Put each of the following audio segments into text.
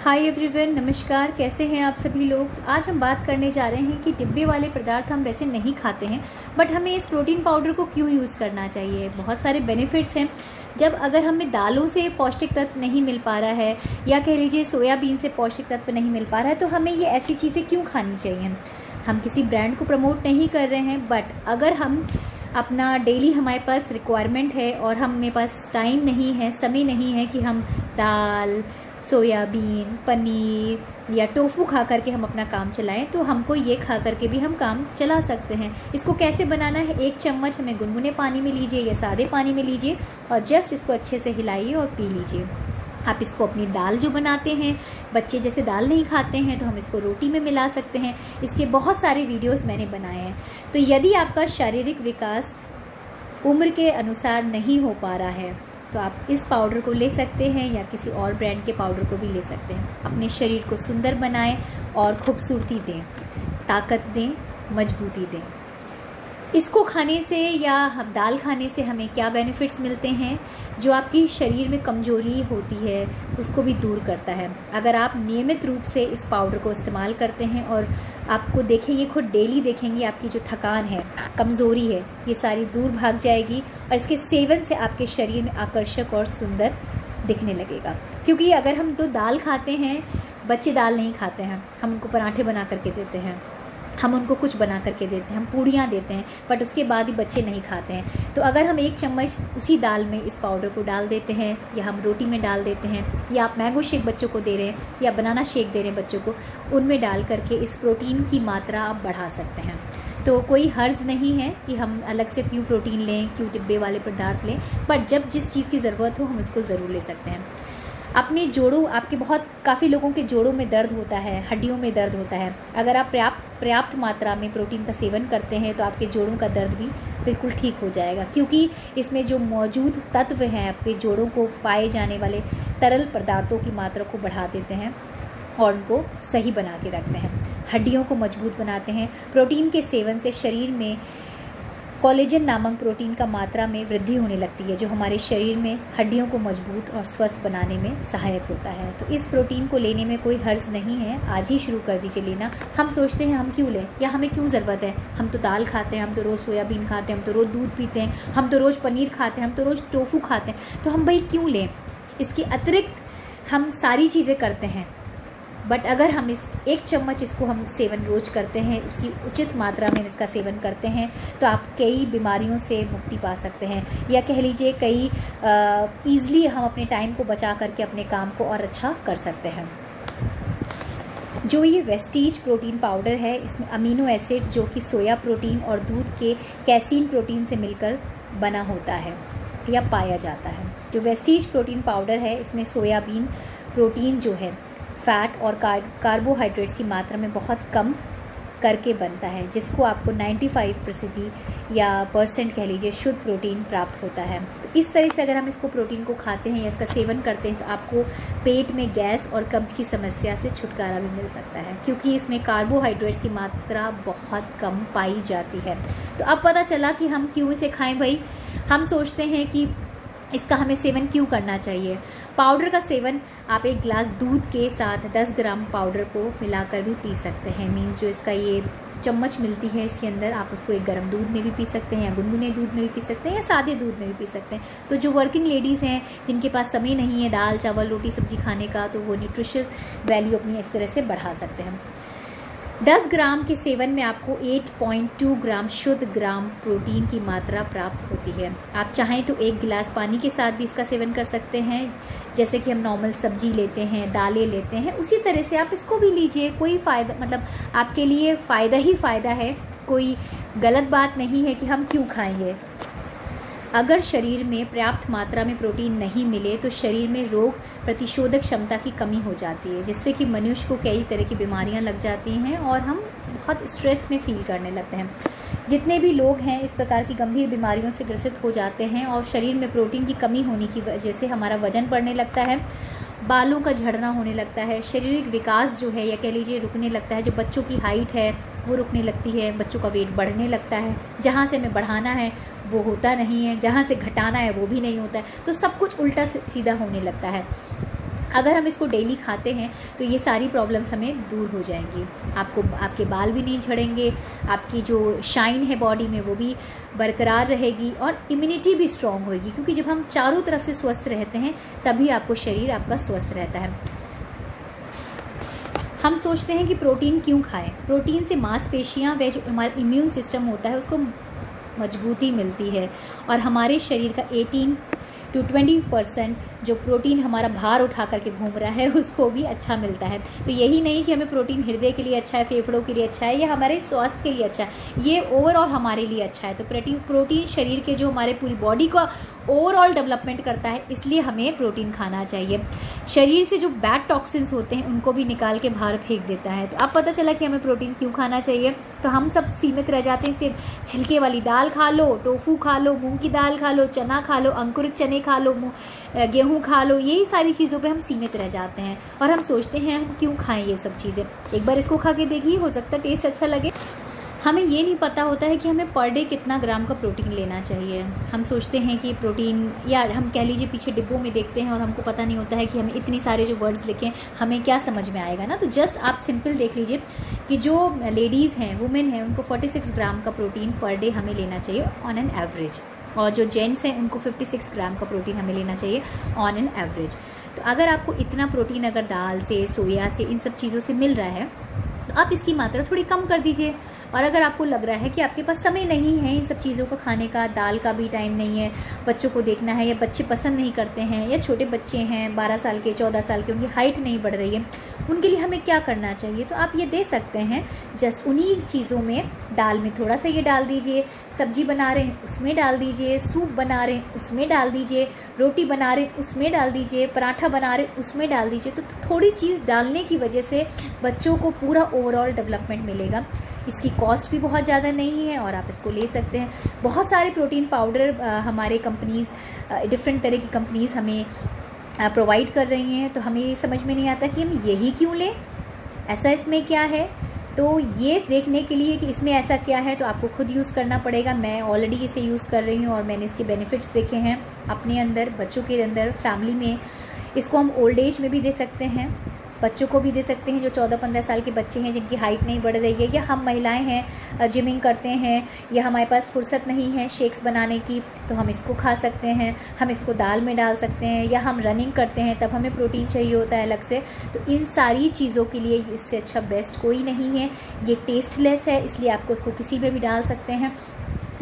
Hi everyone, नमस्कार। कैसे हैं आप सभी लोग। तो आज हम बात करने जा रहे हैं कि डिब्बे वाले पदार्थ हम वैसे नहीं खाते हैं, बट हमें इस प्रोटीन पाउडर को क्यों यूज़ करना चाहिए। बहुत सारे बेनिफिट्स हैं। जब अगर हमें दालों से पौष्टिक तत्व नहीं मिल पा रहा है या कह लीजिए सोयाबीन से पौष्टिक तत्व नहीं मिल पा रहा है, तो हमें ये ऐसी चीज़ें क्यों खानी चाहिए। हम किसी ब्रांड को प्रमोट नहीं कर रहे हैं, बट अगर हम अपना डेली हमारे पास रिक्वायरमेंट है और हमारे पास टाइम नहीं है, समय नहीं है कि हम दाल, सोयाबीन, पनीर या टोफू खा करके हम अपना काम चलाएं, तो हमको ये खा करके भी हम काम चला सकते हैं। इसको कैसे बनाना है, 1 चम्मच हमें गुनगुने पानी में लीजिए या सादे पानी में लीजिए और जस्ट इसको अच्छे से हिलाइए और पी लीजिए। आप इसको अपनी दाल जो बनाते हैं, बच्चे जैसे दाल नहीं खाते हैं तो हम इसको रोटी में मिला सकते हैं। इसके बहुत सारे वीडियोस मैंने बनाए हैं। तो यदि आपका शारीरिक विकास उम्र के अनुसार नहीं हो पा रहा है तो आप इस पाउडर को ले सकते हैं या किसी और ब्रांड के पाउडर को भी ले सकते हैं। अपने शरीर को सुंदर बनाएं और खूबसूरती दें, ताकत दें, मजबूती दें। इसको खाने से या दाल खाने से हमें क्या बेनिफिट्स मिलते हैं। जो आपकी शरीर में कमजोरी होती है उसको भी दूर करता है। अगर आप नियमित रूप से इस पाउडर को इस्तेमाल करते हैं और आपको देखेंगे, खुद डेली देखेंगे, आपकी जो थकान है, कमज़ोरी है, ये सारी दूर भाग जाएगी और इसके सेवन से आपके शरीर में आकर्षक और सुंदर दिखने लगेगा। क्योंकि अगर हम तो दाल खाते हैं, बच्चे दाल नहीं खाते हैं, हम उनको पराठे बना करके देते हैं, हम उनको कुछ बना करके देते हैं, हम पूड़ियाँ देते हैं, बट उसके बाद ही बच्चे नहीं खाते हैं। तो अगर हम 1 चम्मच उसी दाल में इस पाउडर को डाल देते हैं या हम रोटी में डाल देते हैं या आप मैंगो शेक बच्चों को दे रहे हैं या बनाना शेक दे रहे हैं बच्चों को, उनमें डाल करके इस प्रोटीन की मात्रा आप बढ़ा सकते हैं। तो कोई हर्ज नहीं है कि हम अलग से क्यों प्रोटीन लें, क्यों डिब्बे वाले पदार्थ लें, बट जब जिस चीज़ की ज़रूरत हो हम उसको ज़रूर ले सकते हैं। अपने जोड़ों, आपके काफ़ी लोगों के जोड़ों में दर्द होता है, हड्डियों में दर्द होता है। अगर आप पर्याप्त मात्रा में प्रोटीन का सेवन करते हैं तो आपके जोड़ों का दर्द भी बिल्कुल ठीक हो जाएगा। क्योंकि इसमें जो मौजूद तत्व हैं आपके जोड़ों को पाए जाने वाले तरल पदार्थों की मात्रा को बढ़ा देते हैं और उनको सही बना के रखते हैं, हड्डियों को मजबूत बनाते हैं। प्रोटीन के सेवन से शरीर में कोलेजन नामक प्रोटीन का मात्रा में वृद्धि होने लगती है, जो हमारे शरीर में हड्डियों को मजबूत और स्वस्थ बनाने में सहायक होता है। तो इस प्रोटीन को लेने में कोई हर्ज नहीं है, आज ही शुरू कर दीजिए लेना। हम सोचते हैं हम क्यों लें या हमें क्यों ज़रूरत है। हम तो दाल खाते हैं, हम तो रोज़ सोयाबीन खाते हैं, हम तो रोज़ दूध पीते हैं, हम तो रोज़ पनीर खाते हैं, हम तो रोज़ टोफू खाते हैं, तो हम भाई क्यों लें। इसके अतिरिक्त हम सारी चीज़ें करते हैं, बट अगर हम इस 1 चम्मच इसको हम सेवन रोज करते हैं, उसकी उचित मात्रा में इसका सेवन करते हैं, तो आप कई बीमारियों से मुक्ति पा सकते हैं या कह लीजिए कई ईज़िली हम अपने टाइम को बचा करके अपने काम को और अच्छा कर सकते हैं। जो ये वेस्टीज प्रोटीन पाउडर है, इसमें अमीनो एसिड्स जो कि सोया प्रोटीन और दूध के कैसीन प्रोटीन से मिलकर बना होता है या पाया जाता है। जो वेस्टीज प्रोटीन पाउडर है, इसमें सोयाबीन प्रोटीन जो है फैट और कार्बोहाइड्रेट्स की मात्रा में बहुत कम करके बनता है, जिसको आपको 95% या % कह लीजिए शुद्ध प्रोटीन प्राप्त होता है। तो इस तरह से अगर हम इसको प्रोटीन को खाते हैं या इसका सेवन करते हैं तो आपको पेट में गैस और कब्ज की समस्या से छुटकारा भी मिल सकता है, क्योंकि इसमें कार्बोहाइड्रेट्स की मात्रा बहुत कम पाई जाती है। तो अब पता चला कि हम क्यों इसे खाएं भाई। हम सोचते हैं कि इसका हमें सेवन क्यों करना चाहिए। पाउडर का सेवन आप 1 गिलास दूध के साथ 10 ग्राम पाउडर को मिलाकर भी पी सकते हैं। मीन्स जो इसका ये चम्मच मिलती है इसके अंदर, आप उसको एक गर्म दूध में भी पी सकते हैं या गुनगुने दूध में भी पी सकते हैं या सादे दूध में भी पी सकते हैं। तो जो वर्किंग लेडीज़ हैं, जिनके पास समय नहीं है दाल चावल रोटी सब्जी खाने का, तो वो न्यूट्रिशियस वैल्यू अपनी इस तरह से बढ़ा सकते हैं। 10 ग्राम के सेवन में आपको 8.2 ग्राम शुद्ध ग्राम प्रोटीन की मात्रा प्राप्त होती है। आप चाहें तो 1 गिलास पानी के साथ भी इसका सेवन कर सकते हैं, जैसे कि हम नॉर्मल सब्जी लेते हैं, दालें लेते हैं, उसी तरह से आप इसको भी लीजिए। कोई फ़ायदा, मतलब आपके लिए फ़ायदा ही फ़ायदा है, कोई गलत बात नहीं है कि हम क्यों खाएंगे। अगर शरीर में पर्याप्त मात्रा में प्रोटीन नहीं मिले तो शरीर में रोग प्रतिशोधक क्षमता की कमी हो जाती है, जिससे कि मनुष्य को कई तरह की बीमारियां लग जाती हैं और हम बहुत स्ट्रेस में फील करने लगते हैं। जितने भी लोग हैं इस प्रकार की गंभीर बीमारियों से ग्रसित हो जाते हैं और शरीर में प्रोटीन की कमी होने की वजह से हमारा वजन बढ़ने लगता है, बालों का झड़ना होने लगता है, शारीरिक विकास जो है या कह लीजिए रुकने लगता है। जो बच्चों की हाइट है वो रुकने लगती है, बच्चों का वेट बढ़ने लगता है, जहाँ से हमें बढ़ाना है वो होता नहीं है, जहाँ से घटाना है वो भी नहीं होता है, तो सब कुछ उल्टा सीधा होने लगता है। अगर हम इसको डेली खाते हैं तो ये सारी प्रॉब्लम्स हमें दूर हो जाएंगी। आपके बाल भी नहीं झड़ेंगे, आपकी जो शाइन है बॉडी में वो भी बरकरार रहेगी और इम्यूनिटी भी स्ट्रॉन्ग होगी, क्योंकि जब हम चारों तरफ से स्वस्थ रहते हैं तभी आपको शरीर आपका स्वस्थ रहता है। हम सोचते हैं कि प्रोटीन क्यों खाएं? प्रोटीन से मांसपेशियां व जो हमारा इम्यून सिस्टम होता है उसको मजबूती मिलती है और हमारे शरीर का 18 to 20% जो प्रोटीन हमारा भार उठा करके घूम रहा है उसको भी अच्छा मिलता है। तो यही नहीं कि हमें प्रोटीन हृदय के लिए अच्छा है, फेफड़ों के लिए अच्छा है, या हमारे स्वास्थ्य के लिए अच्छा है, ये ओवरऑल हमारे लिए अच्छा है। तो प्रोटीन शरीर के जो हमारे पूरी बॉडी का ओवरऑल डेवलपमेंट करता है, इसलिए हमें प्रोटीन खाना चाहिए। शरीर से जो बैड टॉक्सिन्स होते हैं उनको भी निकाल के बाहर फेंक देता है। तो अब पता चला कि हमें प्रोटीन क्यों खाना चाहिए। तो हम सब सीमित रह जाते हैं, सिर्फ छिलके वाली दाल खा लो, टोफू खा लो, मूंग की दाल खा लो, चना खा लो, अंकुरित चने खा लो, गेहूं खा लो, यही सारी चीज़ों पे हम सीमित रह जाते हैं और हम सोचते हैं हम क्यों खाएं ये सब चीज़ें। एक बार इसको खा के देखिए, हो सकता है टेस्ट अच्छा लगे। हमें ये नहीं पता होता है कि हमें पर डे कितना ग्राम का प्रोटीन लेना चाहिए। हम सोचते हैं कि प्रोटीन, या हम कह लीजिए पीछे डिब्बों में देखते हैं और हमको पता नहीं होता है कि हमें इतनी सारे जो वर्ड्स लिखें हमें क्या समझ में आएगा ना। तो जस्ट आप सिंपल देख लीजिए कि जो लेडीज़ हैं, वुमेन हैं, उनको 46 ग्राम का प्रोटीन पर डे हमें लेना चाहिए ऑन एन एवरेज, और जो जेंट्स हैं उनको 56 ग्राम का प्रोटीन हमें लेना चाहिए ऑन एन एवरेज। तो अगर आपको इतना प्रोटीन अगर दाल से, सोया से, इन सब चीज़ों से मिल रहा है तो आप इसकी मात्रा थोड़ी कम कर दीजिए। और अगर आपको लग रहा है कि आपके पास समय नहीं है इन सब चीज़ों को खाने का, दाल का भी टाइम नहीं है, बच्चों को देखना है, या बच्चे पसंद नहीं करते हैं, या छोटे बच्चे हैं 12 साल के, 14 साल के, उनकी हाइट नहीं बढ़ रही है, उनके लिए हमें क्या करना चाहिए? तो आप ये दे सकते हैं, जस्ट उन्हीं चीज़ों में दाल में थोड़ा सा ये डाल दीजिए, सब्जी बना रहे हैं उसमें डाल दीजिए, सूप बना रहे हैं उसमें डाल दीजिए, रोटी बना रहे हैं उसमें डाल दीजिए, पराठा बना रहे हैं उसमें डाल दीजिए। तो थोड़ी चीज़ डालने की वजह से बच्चों को पूरा ओवरऑल डेवलपमेंट मिलेगा। इसकी कॉस्ट भी बहुत ज़्यादा नहीं है और आप इसको ले सकते हैं। बहुत सारे प्रोटीन पाउडर हमारे कंपनीज़, डिफरेंट तरह की कंपनीज़ हमें प्रोवाइड कर रही हैं, तो हमें ये समझ में नहीं आता कि हम यही क्यों लें, ऐसा इसमें क्या है। तो ये देखने के लिए कि इसमें ऐसा क्या है तो आपको खुद यूज़ करना पड़ेगा। मैं ऑलरेडी इसे यूज़ कर रही हूँ और मैंने इसके बेनिफिट्स देखे हैं अपने अंदर, बच्चों के अंदर, फैमिली में। इसको हम ओल्ड एज में भी दे सकते हैं, बच्चों को भी दे सकते हैं जो 14-15 साल के बच्चे हैं जिनकी हाइट नहीं बढ़ रही है, या हम महिलाएं हैं जिमिंग करते हैं, या हमारे पास फुर्सत नहीं है शेक्स बनाने की, तो हम इसको खा सकते हैं। हम इसको दाल में डाल सकते हैं, या हम रनिंग करते हैं तब हमें प्रोटीन चाहिए होता है अलग से। तो इन सारी चीज़ों के लिए इससे अच्छा बेस्ट कोई नहीं है। ये टेस्टलेस है, इसलिए आपको उसको किसी में भी डाल सकते हैं।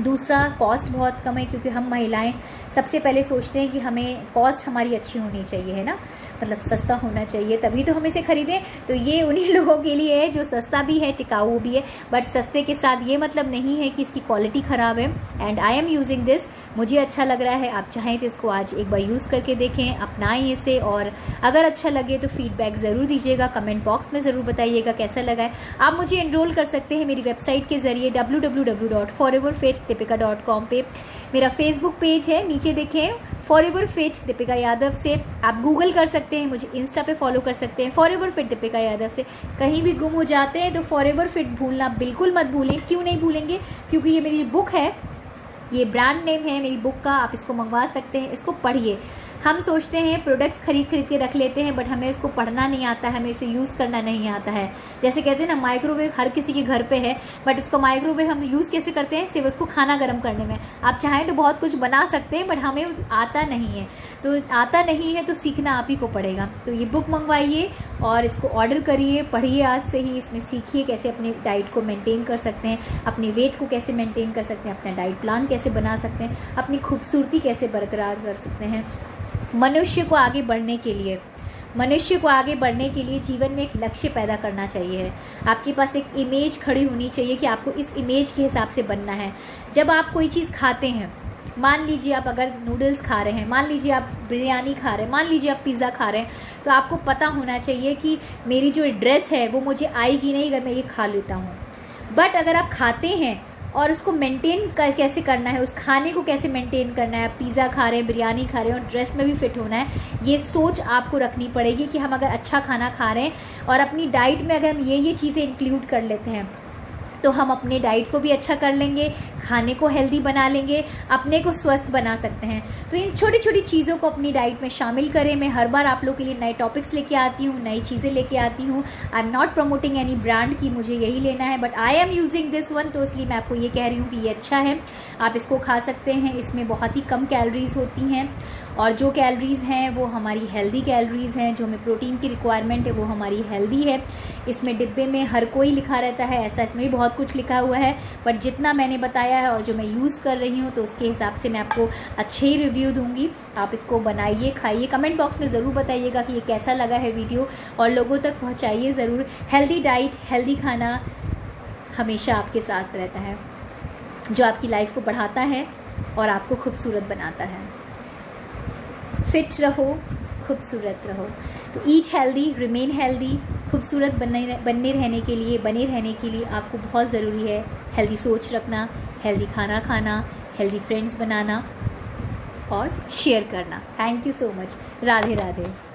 दूसरा, कॉस्ट बहुत कम है, क्योंकि हम महिलाएं सबसे पहले सोचते हैं कि हमें कॉस्ट हमारी अच्छी होनी चाहिए, है ना, मतलब सस्ता होना चाहिए तभी तो हम इसे ख़रीदें। तो ये उन्हीं लोगों के लिए है जो सस्ता भी है, टिकाऊ भी है, बट सस्ते के साथ ये मतलब नहीं है कि इसकी क्वालिटी ख़राब है। And I am using this, मुझे अच्छा लग रहा है। आप चाहें तो इसको आज एक बार यूज़ करके देखें, अपनाएं इसे, और अगर अच्छा लगे तो फीडबैक ज़रूर दीजिएगा, कमेंट बॉक्स में ज़रूर बताइएगा कैसा लगा है। आप मुझे एनरोल कर सकते हैं मेरी वेबसाइट के ज़रिए www.foreverfit.com पे। मेरा फेसबुक पेज है, नीचे देखें, फॉरएवर फिट दीपिका यादव से। आप गूगल कर सकते हैं, मुझे इंस्टा पे फॉलो कर सकते हैं फॉरएवर फिट दीपिका यादव से। कहीं भी गुम हो जाते हैं तो फॉरएवर फिट भूलना बिल्कुल मत भूलें। क्यों नहीं भूलेंगे? क्योंकि ये मेरी बुक है, ये ब्रांड नेम है मेरी बुक का, आप इसको मंगवा सकते हैं, इसको पढ़िए। हम सोचते हैं प्रोडक्ट्स खरीद के रख लेते हैं, बट हमें उसको पढ़ना नहीं आता है, हमें इसे यूज़ करना नहीं आता है। जैसे कहते हैं ना, माइक्रोवेव हर किसी के घर पे है, बट उसको माइक्रोवेव हम यूज़ कैसे करते हैं? सिर्फ उसको खाना गर्म करने में। आप चाहें तो बहुत कुछ बना सकते हैं, बट हमें आता नहीं है। तो आता नहीं है तो सीखना आप ही को पड़ेगा। तो ये बुक मंगवाइए और इसको ऑर्डर करिए, पढ़िए आज से ही, इसमें सीखिए कैसे अपनी डाइट को मेंटेन कर सकते हैं, अपने वेट को कैसे मेंटेन कर सकते हैं, अपना डाइट प्लान कैसे बना सकते हैं, अपनी खूबसूरती कैसे बरकरार कर सकते हैं। मनुष्य को आगे बढ़ने के लिए जीवन में एक लक्ष्य पैदा करना चाहिए। आपके पास एक इमेज खड़ी होनी चाहिए कि आपको इस इमेज के हिसाब से बनना है। जब आप कोई चीज़ खाते हैं, मान लीजिए आप अगर नूडल्स खा रहे हैं, मान लीजिए आप बिरयानी खा रहे हैं, मान लीजिए आप पिज़्ज़ा खा रहे हैं, तो आपको पता होना चाहिए कि मेरी जो ड्रेस है वो मुझे आएगी नहीं अगर मैं ये खा लेता हूँ। बट अगर आप खाते हैं और उसको मेंटेन कैसे करना है, उस खाने को कैसे मेंटेन करना है, आप पिज़्ज़ा खा रहे हैं, बिरयानी खा रहे हैं और ड्रेस में भी फिट होना है, ये सोच आपको रखनी पड़ेगी कि हम अगर अच्छा खाना खा रहे हैं और अपनी डाइट में अगर हम ये चीज़ें इंक्लूड कर लेते हैं, तो हम अपने डाइट को भी अच्छा कर लेंगे, खाने को हेल्दी बना लेंगे, अपने को स्वस्थ बना सकते हैं। तो इन छोटी छोटी चीज़ों को अपनी डाइट में शामिल करें। मैं हर बार आप लोग के लिए नए टॉपिक्स लेके आती हूँ, नई चीज़ें लेके आती हूँ। I am not promoting any brand की मुझे यही लेना है, but I am using this one, तो इसलिए मैं आपको ये कह रही हूँ कि ये अच्छा है, आप इसको खा सकते हैं। इसमें बहुत ही कम कैलोरीज होती हैं और जो कैलोरीज़ हैं वो हमारी हेल्दी कैलोरीज़ हैं। जो हमें प्रोटीन की रिक्वायरमेंट है वो हमारी हेल्दी है। इसमें डिब्बे में हर कोई लिखा रहता है, ऐसा इसमें भी बहुत कुछ लिखा हुआ है, बट जितना मैंने बताया है और जो मैं यूज़ कर रही हूँ तो उसके हिसाब से मैं आपको अच्छे ही रिव्यू दूंगी। आप इसको बनाइए, खाइए, कमेंट बॉक्स में ज़रूर बताइएगा कि ये कैसा लगा है वीडियो, और लोगों तक पहुँचाइए ज़रूर। हेल्दी डाइट, हेल्दी खाना हमेशा आपके साथ रहता है, जो आपकी लाइफ को बढ़ाता है और आपको खूबसूरत बनाता है। फिट रहो, खूबसूरत रहो। तो ईट हेल्दी, रिमेन हेल्दी। खूबसूरत बने रहने के लिए आपको बहुत ज़रूरी है हेल्दी सोच रखना, हेल्दी खाना खाना, हेल्दी फ्रेंड्स बनाना और शेयर करना। Thank you so much. Radhe Radhe.